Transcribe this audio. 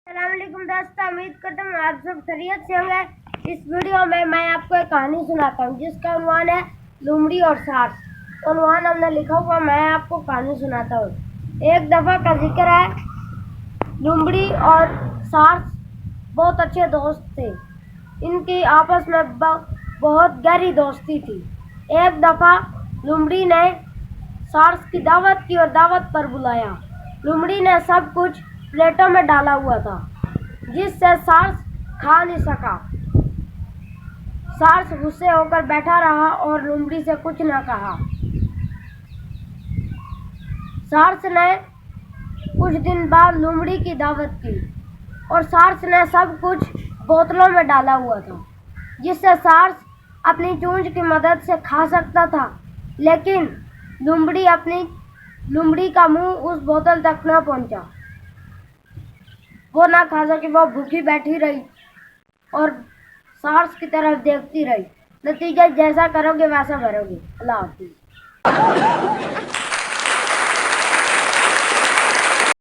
अस्सलाम वालेकुम दोस्तों, उम्मीद करता हूँ आप सब खैरियत से होंगे। इस वीडियो में मैं आपको एक कहानी सुनाता हूँ जिसका उन्वान है लोमड़ी और सार्स। तो उन्वान हमने लिखा हुआ, मैं आपको कहानी सुनाता हूँ। एक दफ़ा का जिक्र है, लोमड़ी और सार्स बहुत अच्छे दोस्त थे। इनकी आपस में बहुत गहरी दोस्ती थी। एक दफ़ा लोमड़ी ने सार्स की दावत की और दावत पर बुलाया। लोमड़ी ने सब कुछ प्लेटों में डाला हुआ था जिससे सार्स खा नहीं सका। सार्स गुस्से होकर बैठा रहा और लोमड़ी से कुछ न कहा। सार्स ने कुछ दिन बाद लोमड़ी की दावत की और सार्स ने सब कुछ बोतलों में डाला हुआ था जिससे सार्स अपनी चोंच की मदद से खा सकता था, लेकिन लोमड़ी का मुंह उस बोतल तक न पहुंचा। वो ना खा सकी, वो भूखी बैठी रही और सार्स की तरफ देखती रही। नतीजा जैसा करोगे वैसा भरोगे। अल्लाह हाफिज़।